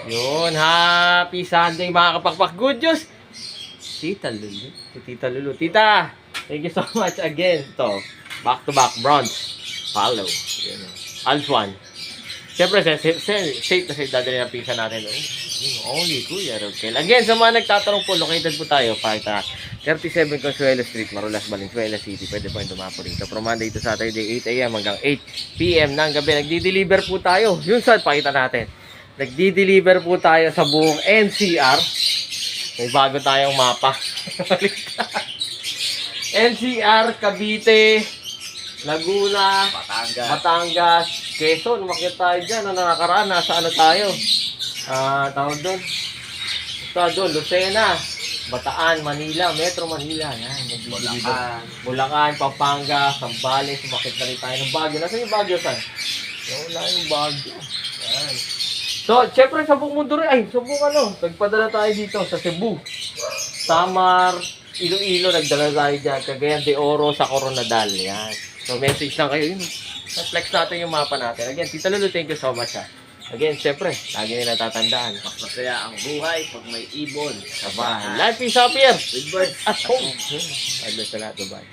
Yun, happy Sunday mga kapakpak. Good news! Tita Lulu. Si Tita Lulu. Tita, thank you so much again. Ito, back-to-back bronze. Follow. Yun. Alswan. Siyempre, safe na safe dadali ng pizza natin. Only Kuya Rokel. Again, sa mga nagtatanong po, located po tayo. Pakita 37 Consuelo Street, Marulas, Valenzuela City. Pwede po yung dumapo rito. From Monday to Saturday, 8 a.m. hanggang 8 p.m. ng gabi. Nagdi-deliver po tayo. Yun saan, pakita natin. Nagdi-deliver po tayo sa buong NCR. May bago tayong mapa. NCR, Cavite, Laguna, Batangas, Quezon. Umakyat tayo dyan. Ano nakakaraan? Nasa ano tayo? Tawag doon. Doon, Lucena, Bataan, Manila, Metro Manila. Yan, Bulacan, Pampanga, Zambales. Umakyat na rin tayo ng Baguio. Nasaan yung Baguio, saan? Wala yung Baguio. Yan. So, syempre sa buong mundo rin, nagpadala tayo dito sa Cebu, Samar, Iloilo, nagdala tayo dyan, Cagayan de Oro, sa Coronadal, yan. So, message lang kayo, yun, flex natin yung mapa natin. Again, Tita Lulu, thank you so much, ha. Again, syempre, lagi nila natatandaan. Masaya ang buhay pag may ibon. Life is happier With birds at home. God bless sa lahat, bye-bye.